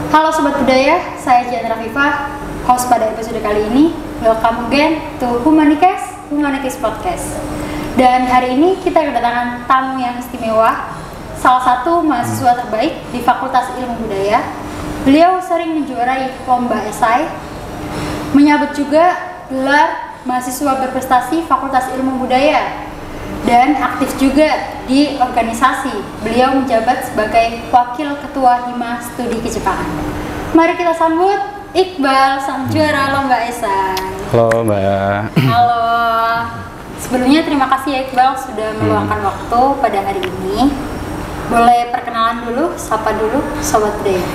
Halo Sobat Budaya, saya Jandra Viva, host pada episode kali ini. Welcome again to Humanities Podcast. Dan hari ini kita kedatangan tamu yang istimewa, salah satu mahasiswa terbaik di Fakultas Ilmu Budaya. Beliau sering menjuarai lomba esai, menyabet juga gelar mahasiswa berprestasi Fakultas Ilmu Budaya, dan aktif juga di organisasi. Beliau menjabat sebagai Wakil Ketua Hima Studi Kejepangan. Mari kita sambut Iqbal, sang juara lomba esai. Halo Mbak. Halo. Sebelumnya terima kasih ya Iqbal sudah meluangkan waktu pada hari ini. Boleh perkenalan dulu, sapa dulu Sobat Budaya.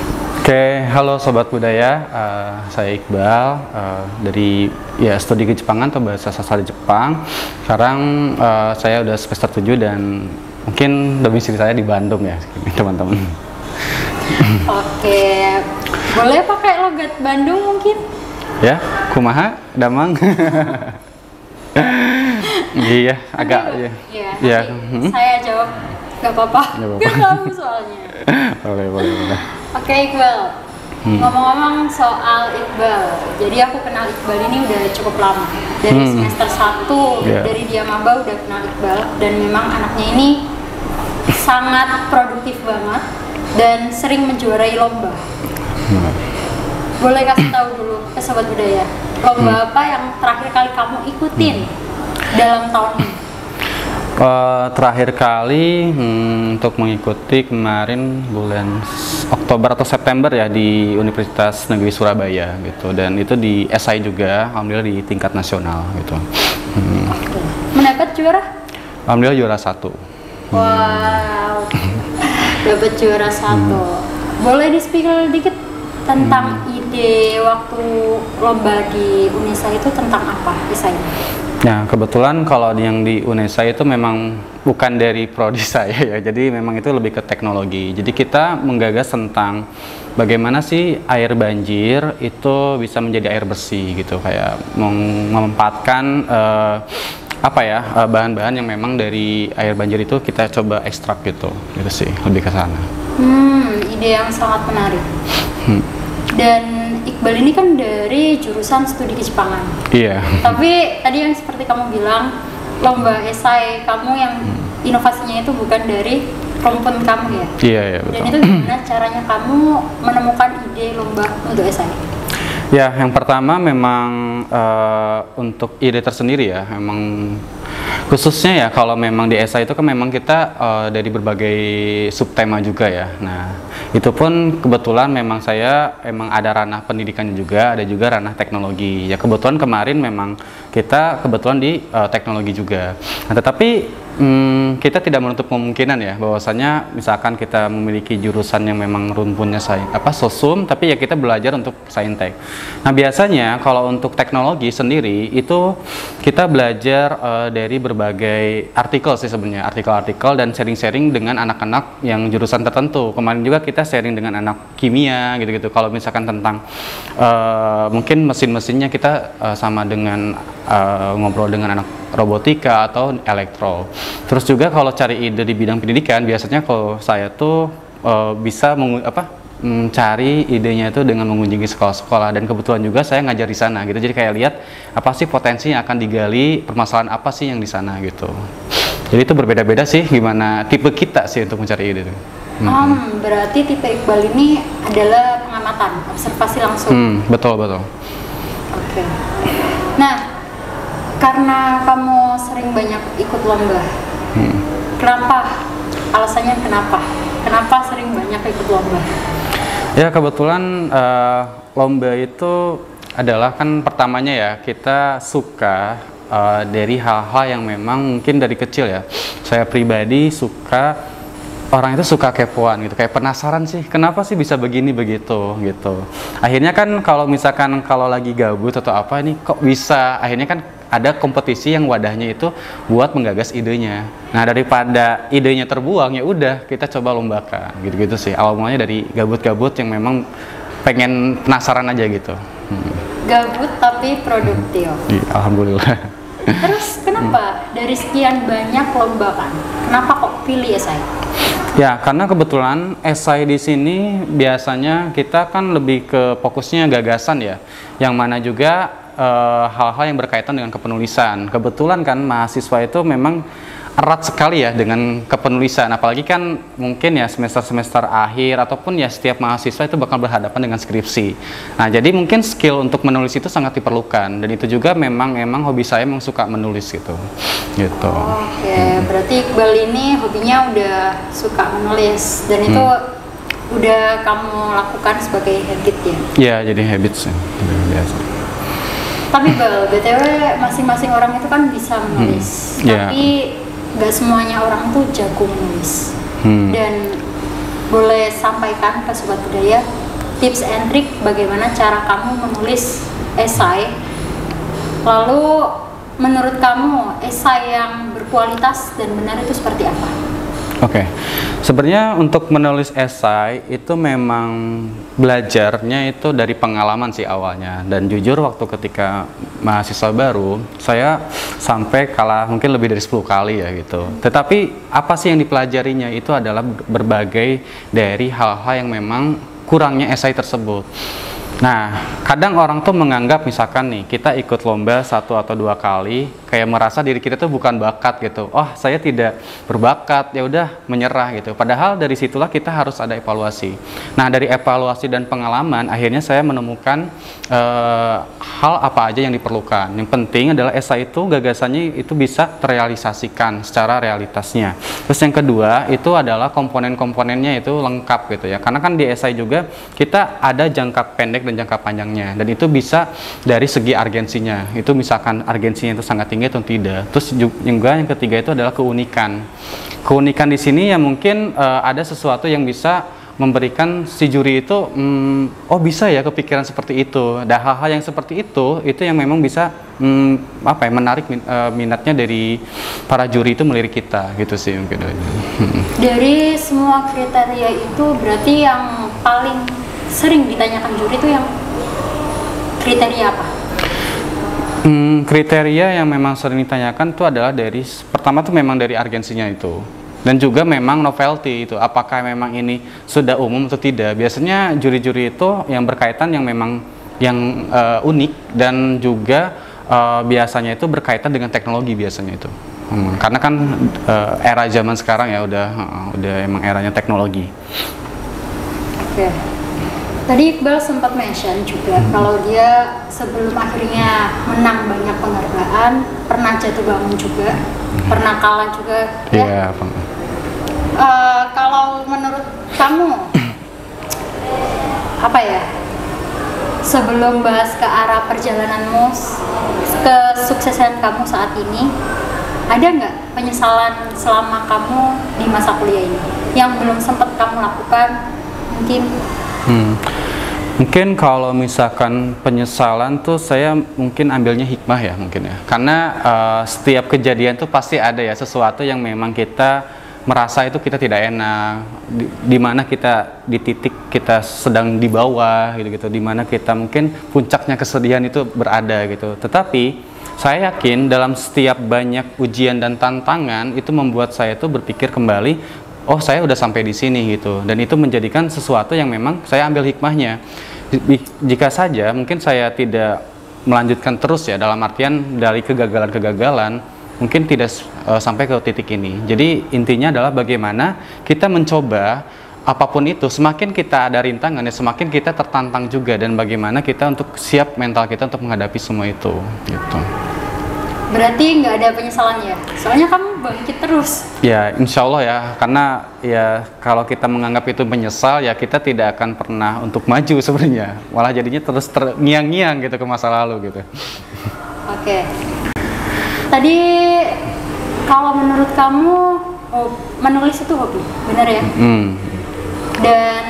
Oke, halo Sobat Budaya, saya Iqbal dari studi Kejepangan atau bahasa sastra di Jepang. Sekarang saya udah semester 7 dan mungkin domisili saya di Bandung ya, teman-teman. Oke, boleh pakai logat Bandung mungkin? Ya, kumaha, damang. Iya, agak ya. Saya jawab, nggak apa-apa. Nggak tahu soalnya. Boleh. Oke Iqbal, ngomong-ngomong soal Iqbal, jadi aku kenal Iqbal ini udah cukup lama. Dari semester 1, dari dia maba udah kenal Iqbal. Dan memang anaknya ini sangat produktif banget dan sering menjuarai lomba. Boleh kasih tahu dulu ke Sobat Budaya, lomba apa yang terakhir kali kamu ikutin dalam tahun ini? Terakhir kali untuk mengikuti kemarin bulan Oktober atau September ya di Universitas Negeri Surabaya gitu, dan itu di esai juga, alhamdulillah di tingkat nasional gitu. Mendapat juara? Alhamdulillah juara 1. Wow, dapat juara 1. Boleh di-spill dikit tentang ide waktu lomba di UNESA itu tentang apa esainya? Nah, kebetulan kalau yang di UNESA itu memang bukan dari prodi saya ya, jadi memang itu lebih ke teknologi. Jadi kita menggagas tentang bagaimana sih air banjir itu bisa menjadi air bersih gitu, kayak memanfaatkan bahan-bahan yang memang dari air banjir itu kita coba ekstrak gitu sih, lebih ke sana. Ide yang sangat menarik. Dan Iqbal ini kan dari jurusan studi Kejepangan. Iya. Tapi tadi yang seperti kamu bilang, lomba esai kamu yang inovasinya itu bukan dari rumpun kamu ya? Iya, betul. Dan itu gimana caranya kamu menemukan ide lomba untuk esai? Ya, yang pertama memang untuk ide tersendiri ya, memang khususnya ya kalau memang di esai itu kan memang kita dari berbagai subtema juga ya. Nah, itu pun kebetulan memang saya emang ada ranah pendidikannya juga, ada juga ranah teknologi. Ya kebetulan kemarin memang kita kebetulan di teknologi juga. Nah, tetapi kita tidak menutup kemungkinan ya bahwasanya misalkan kita memiliki jurusan yang memang rumpunnya sosum, tapi ya kita belajar untuk saintek. Nah, biasanya kalau untuk teknologi sendiri itu kita belajar dari berbagai artikel sih sebenarnya, artikel-artikel dan sharing-sharing dengan anak-anak yang jurusan tertentu. Kemarin juga kita sharing dengan anak kimia gitu-gitu. Kalau misalkan tentang mungkin mesin-mesinnya kita sama dengan ngobrol dengan anak robotika atau elektro. Terus juga kalau cari ide di bidang pendidikan, biasanya kalau saya tuh bisa mencari idenya itu dengan mengunjungi sekolah-sekolah, dan kebetulan juga saya ngajar di sana gitu. Jadi kayak lihat apa sih potensi yang akan digali, permasalahan apa sih yang di sana gitu. Jadi itu berbeda-beda sih gimana tipe kita sih untuk mencari ide itu. Berarti tipe Iqbal ini adalah pengamatan, observasi langsung. Betul. Oke. Nah, karena kamu sering banyak ikut lomba, kenapa? Alasannya kenapa? Kenapa sering banyak ikut lomba? Ya kebetulan lomba itu adalah kan pertamanya ya kita suka dari hal-hal yang memang mungkin dari kecil ya. Saya pribadi suka, orang itu suka kepoan gitu, kayak penasaran sih kenapa sih bisa begini begitu gitu. Akhirnya kan kalau misalkan kalau lagi gabut atau apa ini kok bisa, akhirnya kan ada kompetisi yang wadahnya itu buat menggagas idenya. Nah, daripada idenya terbuang ya udah kita coba lombakan gitu-gitu sih. Awal mulanya dari gabut-gabut yang memang pengen penasaran aja gitu. Gabut tapi produktif. Alhamdulillah. Terus kenapa dari sekian banyak lomba kan, kenapa kok pilih esai? Ya, karena kebetulan esai di sini biasanya kita kan lebih ke fokusnya gagasan ya, yang mana juga hal-hal yang berkaitan dengan kepenulisan. Kebetulan kan mahasiswa itu memang erat sekali ya dengan kepenulisan, apalagi kan mungkin ya semester-semester akhir ataupun ya setiap mahasiswa itu bakal berhadapan dengan skripsi. Nah, jadi mungkin skill untuk menulis itu sangat diperlukan, dan itu juga memang hobi saya, memang suka menulis gitu. Oke, berarti Iqbal ini hobinya udah suka menulis, dan itu udah kamu lakukan sebagai habit ya? Iya, jadi habit sih, biasa. Tapi BTW masing-masing orang itu kan bisa menulis, tapi nggak semuanya orang tuh jago menulis. Dan boleh sampaikan ke Sobat Budaya tips and trick bagaimana cara kamu menulis esai, lalu menurut kamu esai yang berkualitas dan benar itu seperti apa? Oke, sebenarnya untuk menulis esai itu memang belajarnya itu dari pengalaman sih awalnya. Dan jujur waktu ketika mahasiswa baru, saya sampai kalah mungkin lebih dari 10 kali ya gitu. Tetapi apa sih yang dipelajarinya itu adalah berbagai dari hal-hal yang memang kurangnya esai tersebut. Nah, kadang orang tuh menganggap misalkan nih, kita ikut lomba 1 atau 2 kali, kayak merasa diri kita tuh bukan bakat gitu. Oh, saya tidak berbakat, ya udah menyerah gitu. Padahal dari situlah kita harus ada evaluasi. Nah, dari evaluasi dan pengalaman, akhirnya saya menemukan hal apa aja yang diperlukan. Yang penting adalah esai itu gagasannya itu bisa terrealisasikan secara realitasnya. Terus yang kedua, itu adalah komponen-komponennya itu lengkap gitu ya. Karena kan di esai juga kita ada jangka pendek dan jangka panjangnya, dan itu bisa dari segi urgensinya, itu misalkan urgensinya itu sangat tinggi atau tidak. Terus juga yang ketiga itu adalah keunikan di sini ya, mungkin ada sesuatu yang bisa memberikan si juri itu oh bisa ya kepikiran seperti itu. Dan hal-hal yang seperti itu yang memang bisa menarik minatnya dari para juri itu melirik kita gitu sih mungkin. Dari semua kriteria itu berarti yang paling sering ditanyakan juri itu yang kriteria apa? Kriteria yang memang sering ditanyakan itu adalah pertama tuh memang dari urgensinya itu, dan juga memang novelty itu, apakah memang ini sudah umum atau tidak. Biasanya juri-juri itu yang berkaitan yang memang unik, dan juga biasanya itu berkaitan dengan teknologi biasanya itu. Karena kan era zaman sekarang ya udah emang eranya teknologi. Oke. Tadi Iqbal sempat mention juga kalau dia sebelum akhirnya menang banyak penghargaan, pernah jatuh bangun juga, pernah kalah juga ya. Kalau menurut kamu apa ya, sebelum bahas ke arah perjalananmu, kesuksesan kamu saat ini, ada nggak penyesalan selama kamu di masa kuliah ini yang belum sempat kamu lakukan mungkin? Mungkin kalau misalkan penyesalan tuh saya mungkin ambilnya hikmah ya mungkin ya, karena setiap kejadian tuh pasti ada ya sesuatu yang memang kita merasa itu kita tidak enak, di mana kita di titik kita sedang di bawah gitu, di mana kita mungkin puncaknya kesedihan itu berada gitu. Tetapi saya yakin dalam setiap banyak ujian dan tantangan itu membuat saya tuh berpikir kembali, oh saya udah sampai di sini gitu, dan itu menjadikan sesuatu yang memang saya ambil hikmahnya. Jika saja mungkin saya tidak melanjutkan terus ya, dalam artian dari kegagalan-kegagalan mungkin tidak sampai ke titik ini. Jadi intinya adalah bagaimana kita mencoba apapun itu, semakin kita ada rintangan ya semakin kita tertantang juga, dan bagaimana kita untuk siap mental kita untuk menghadapi semua itu gitu. Berarti nggak ada penyesalan ya? Soalnya kamu bangkit terus. Ya, insya Allah ya. Karena ya kalau kita menganggap itu menyesal, ya kita tidak akan pernah untuk maju sebenarnya. Malah jadinya terus terngiang-ngiang gitu ke masa lalu gitu. Oke. Tadi kalau menurut kamu menulis itu hobi, benar ya? Dan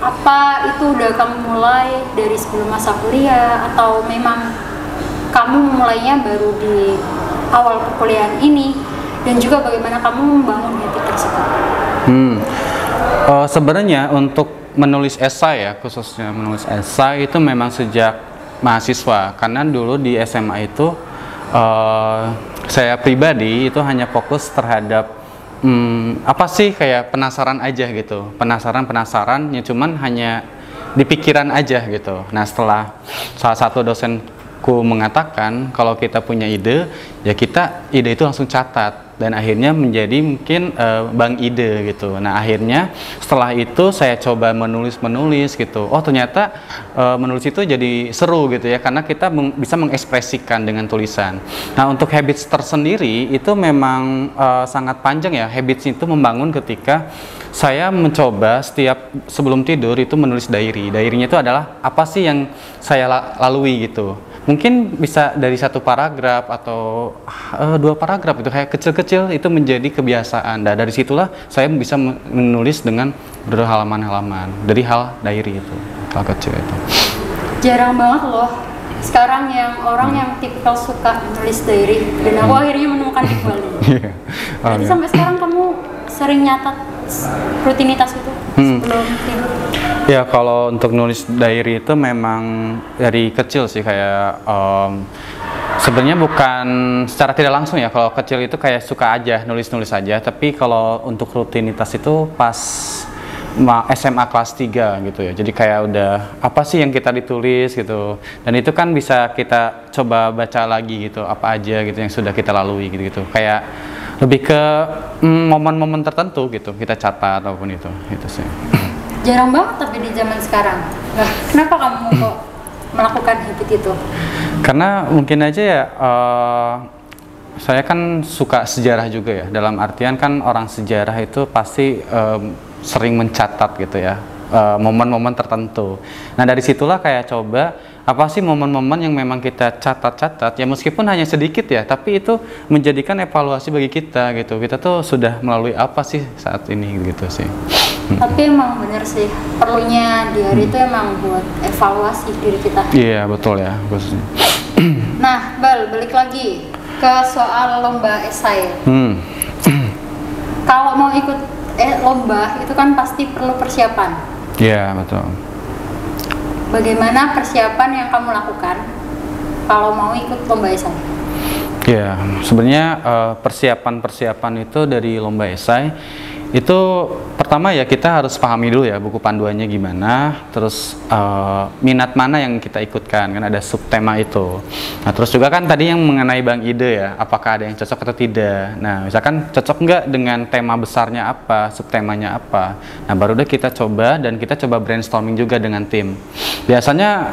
apa itu udah kamu mulai dari sebelum masa kuliah, atau memang kamu memulainya baru di awal perkuliahan ini, dan juga bagaimana kamu membangun habit tersebut? Sebenarnya untuk menulis esai ya, khususnya menulis esai itu memang sejak mahasiswa, karena dulu di SMA itu saya pribadi itu hanya fokus terhadap apa sih, kayak penasaran aja gitu, penasaran ya, cuman hanya di pikiran aja gitu. Nah, setelah salah satu dosenku mengatakan kalau kita punya ide, ya kita ide itu langsung catat, dan akhirnya menjadi mungkin bank ide gitu. Nah, akhirnya setelah itu saya coba menulis gitu. Oh, ternyata menulis itu jadi seru gitu ya, karena kita bisa mengekspresikan dengan tulisan. Nah, untuk habits tersendiri itu memang sangat panjang ya. Habits itu membangun ketika saya mencoba setiap sebelum tidur itu menulis diary. Diary-nya itu adalah apa sih yang saya lalui gitu. Mungkin bisa dari 1 paragraf atau 2 paragraf, itu kayak kecil-kecil, itu menjadi kebiasaan. Dan dari situlah saya bisa menulis dengan berhalaman-halaman dari hal diary itu, hal kecil itu. Jarang banget loh sekarang yang orang yang tipikal suka nulis diary, dan aku akhirnya menemukan Iqbal ini. Jadi sampai sekarang kamu sering nyatat rutinitas itu sebelum tidur? Ya, kalau untuk nulis diary itu memang dari kecil sih, kayak sebenarnya bukan secara tidak langsung ya. Kalau kecil itu kayak suka aja nulis aja, tapi kalau untuk rutinitas itu pas SMA kelas 3 gitu ya. Jadi kayak udah apa sih yang kita ditulis gitu, dan itu kan bisa kita coba baca lagi gitu, apa aja gitu yang sudah kita lalui gitu. Kayak lebih ke momen-momen tertentu gitu kita catat ataupun itu sih. Jarang banget tapi di zaman sekarang. Nah, kenapa kamu kok melakukan habit itu? Karena mungkin aja ya, saya kan suka sejarah juga ya. Dalam artian kan orang sejarah itu pasti sering mencatat gitu ya, momen-momen tertentu. Nah, dari situlah kayak coba apa sih momen-momen yang memang kita catat ya, meskipun hanya sedikit ya, tapi itu menjadikan evaluasi bagi kita gitu. Kita tuh sudah melalui apa sih saat ini gitu sih. Tapi emang bener sih, perlunya diary itu emang buat evaluasi diri kita. Iya, betul ya, khususnya. Nah, balik lagi ke soal lomba esai. Kalau mau ikut lomba itu kan pasti perlu persiapan. Iya, betul. Bagaimana persiapan yang kamu lakukan kalau mau ikut lomba esai? Ya, sebenarnya persiapan itu dari lomba esai itu pertama ya kita harus pahami dulu ya buku panduannya gimana, terus minat mana yang kita ikutkan, kan ada subtema itu. Nah, terus juga kan tadi yang mengenai bank ide ya, apakah ada yang cocok atau tidak. Nah, misalkan cocok nggak dengan tema besarnya apa, subtemanya apa. Nah, baru deh kita coba, dan kita coba brainstorming juga dengan tim. Biasanya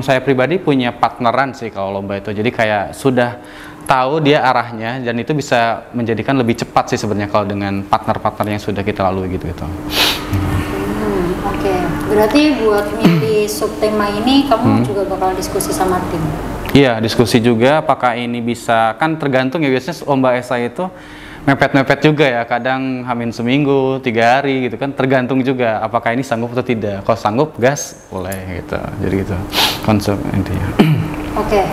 saya pribadi punya partneran sih kalau lomba itu, jadi kayak sudah tahu dia arahnya, dan itu bisa menjadikan lebih cepat sih sebenarnya kalau dengan partner-partner yang sudah kita lalui gitu. Oke. Berarti buat milih subtema ini kamu juga bakal diskusi sama tim? Iya, diskusi juga apakah ini bisa, kan tergantung ya, biasanya lomba esai itu mepet-mepet juga ya, kadang hamin seminggu, 3 hari gitu kan, tergantung juga apakah ini sanggup atau tidak. Kalau sanggup, gas, boleh gitu. Jadi gitu konsep intinya. Oke.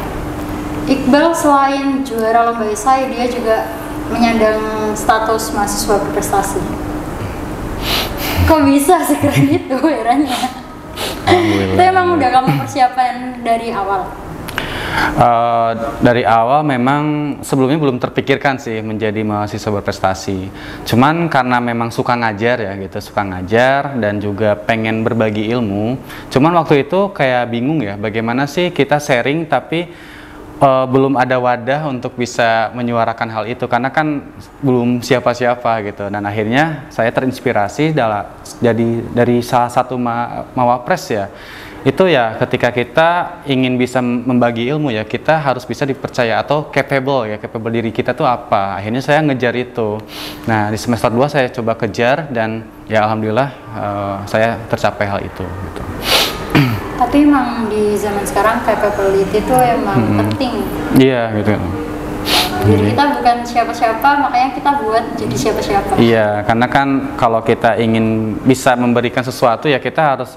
Iqbal selain juara lomba esai, dia juga menyandang status mahasiswa berprestasi. Kok bisa sekeren itu, herannya? Itu emang udah kamu persiapan dari awal? Dari awal memang sebelumnya belum terpikirkan sih menjadi mahasiswa berprestasi. Cuman karena memang suka ngajar ya gitu, suka ngajar dan juga pengen berbagi ilmu. Cuman waktu itu kayak bingung ya, bagaimana sih kita sharing tapi belum ada wadah untuk bisa menyuarakan hal itu, karena kan belum siapa-siapa gitu. Dan akhirnya saya terinspirasi dari salah satu mawapres ya. Itu ya ketika kita ingin bisa membagi ilmu ya, kita harus bisa dipercaya atau capable diri kita tuh apa. Akhirnya saya ngejar itu. Nah, di semester 2 saya coba kejar, dan ya alhamdulillah saya tercapai hal itu gitu. Tapi emang di zaman sekarang capability itu emang penting. Iya gitu. Jadi kita bukan siapa-siapa, makanya kita buat jadi siapa-siapa. Iya, karena kan kalau kita ingin bisa memberikan sesuatu ya kita harus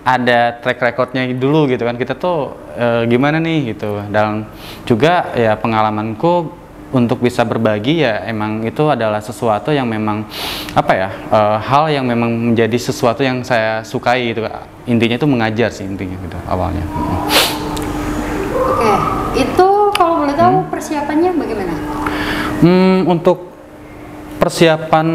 ada track recordnya dulu gitu kan, kita tuh gimana nih gitu. Dan juga ya pengalamanku untuk bisa berbagi ya emang itu adalah sesuatu yang memang apa ya, hal yang memang menjadi sesuatu yang saya sukai gitu. Intinya itu mengajar sih intinya gitu awalnya. Oke, itu kalau boleh tahu persiapannya bagaimana? Untuk Persiapan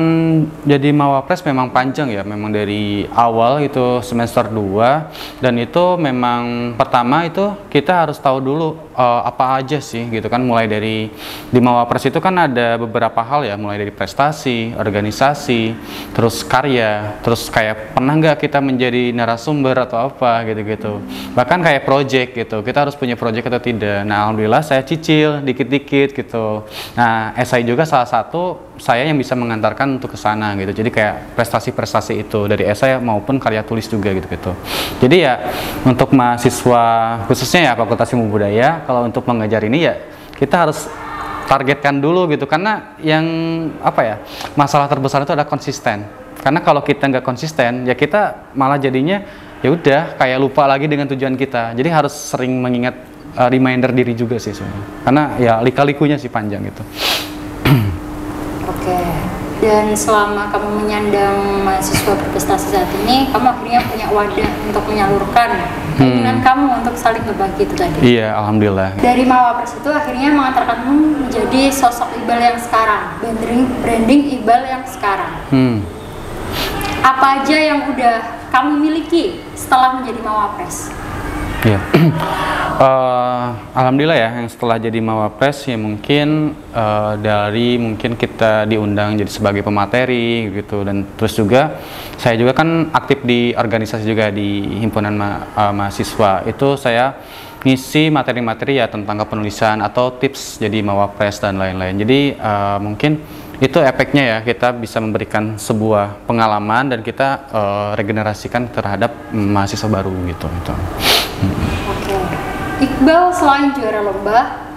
jadi Mawapres memang panjang ya, memang dari awal itu semester 2, dan itu memang pertama itu kita harus tahu dulu apa aja sih gitu kan, mulai dari di Mawapres itu kan ada beberapa hal ya, mulai dari prestasi, organisasi, terus karya, terus kayak pernah nggak kita menjadi narasumber atau apa gitu-gitu, bahkan kayak project gitu, kita harus punya project atau tidak. Nah alhamdulillah saya cicil dikit-dikit gitu. Nah esai juga salah satu saya yang bisa mengantarkan untuk ke sana gitu. Jadi kayak prestasi-prestasi itu dari esai maupun karya tulis juga gitu-gitu. Jadi ya untuk mahasiswa khususnya ya Fakultas Ilmu Budaya, kalau untuk mengejar ini ya kita harus targetkan dulu gitu, karena yang apa ya, masalah terbesar itu adalah konsisten. Karena kalau kita nggak konsisten ya kita malah jadinya ya udah kayak lupa lagi dengan tujuan kita. Jadi harus sering mengingat, reminder diri juga sih sebenarnya. Karena ya lika-likunya sih panjang gitu. Oke, dan selama kamu menyandang mahasiswa berprestasi saat ini, kamu akhirnya punya wadah untuk menyalurkan keinginan kamu untuk saling berbagi itu tadi. Iya, alhamdulillah. Dari Mawapres itu akhirnya mengantarkanmu menjadi sosok Iqbal yang sekarang, branding Iqbal yang sekarang. Apa aja yang udah kamu miliki setelah menjadi Mawapres? Ya, alhamdulillah ya, yang setelah jadi Mawapres ya mungkin dari mungkin kita diundang jadi sebagai pemateri gitu, dan terus juga saya juga kan aktif di organisasi juga di himpunan mahasiswa, itu saya ngisi materi-materi ya tentang kepenulisan atau tips jadi Mawapres dan lain-lain. Jadi mungkin itu efeknya ya, kita bisa memberikan sebuah pengalaman dan kita regenerasikan terhadap mahasiswa baru gitu. Oke. Iqbal selain juara lomba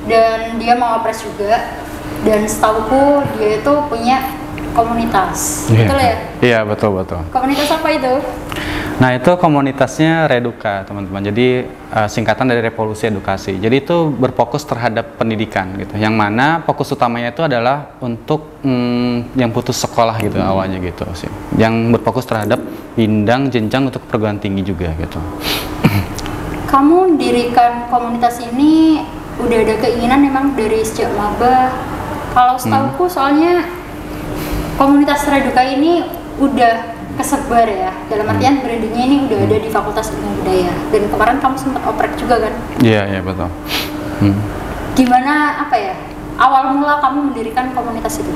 dan dia Mawapres juga, dan setauku dia itu punya komunitas, betul ya? Iya, betul. Komunitas apa itu? Nah itu komunitasnya Reduka teman-teman, jadi singkatan dari Revolusi Edukasi. Jadi itu berfokus terhadap pendidikan gitu, yang mana fokus utamanya itu adalah untuk yang putus sekolah gitu awalnya gitu sih, yang berfokus terhadap bidang jenjang untuk perguruan tinggi juga gitu. Kamu mendirikan komunitas ini udah ada keinginan memang dari sejak maba? Kalau setauku soalnya komunitas Reduka ini udah kesebar ya, dalam artian brandingnya ini udah ada di Fakultas Ilmu Budaya, dan kemarin kamu sempat oprek juga kan? Iya betul. Gimana apa ya awal mula kamu mendirikan komunitas itu?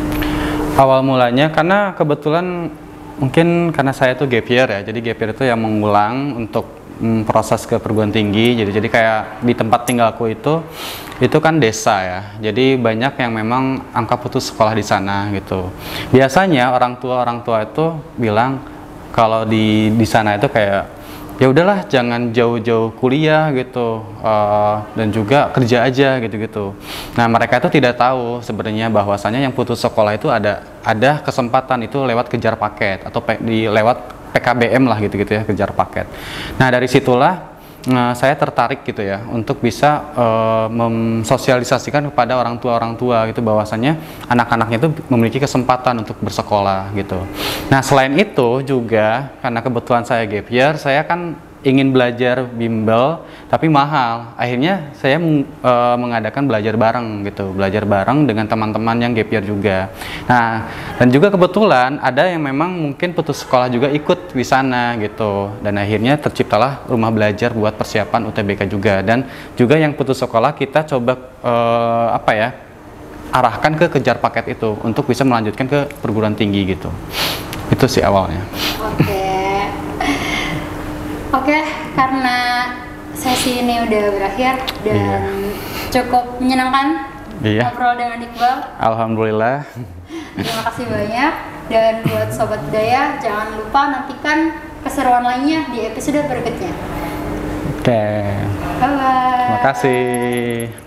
Awal mulanya karena kebetulan mungkin karena saya tuh gap year ya, jadi gap year itu yang mengulang untuk proses ke perguruan tinggi. Jadi kayak di tempat tinggalku itu kan desa ya, jadi banyak yang memang angka putus sekolah di sana gitu. Biasanya orang tua itu bilang kalau di sana itu kayak ya udahlah jangan jauh-jauh kuliah gitu, dan juga kerja aja gitu. Nah mereka itu tidak tahu sebenarnya bahwasanya yang putus sekolah itu ada kesempatan itu lewat kejar paket atau lewat PKBM lah gitu ya, kejar paket. Nah dari situlah saya tertarik gitu ya untuk bisa mensosialisasikan kepada orang tua gitu bahwasanya anak-anaknya itu memiliki kesempatan untuk bersekolah gitu. Nah selain itu juga karena kebetulan saya gap year, saya kan ingin belajar bimbel tapi mahal. Akhirnya saya mengadakan belajar bareng dengan teman-teman yang gap year juga. Nah, dan juga kebetulan ada yang memang mungkin putus sekolah juga ikut di sana gitu. Dan akhirnya terciptalah rumah belajar buat persiapan UTBK juga, dan juga yang putus sekolah kita coba arahkan ke kejar paket itu untuk bisa melanjutkan ke perguruan tinggi gitu. Itu sih awalnya. Oke, karena sesi ini udah berakhir dan cukup menyenangkan ngobrol dengan Iqbal. Alhamdulillah. Terima kasih banyak, dan buat Sobat Budaya jangan lupa nantikan keseruan lainnya di episode berikutnya. Oke. Bye-bye. Terima kasih.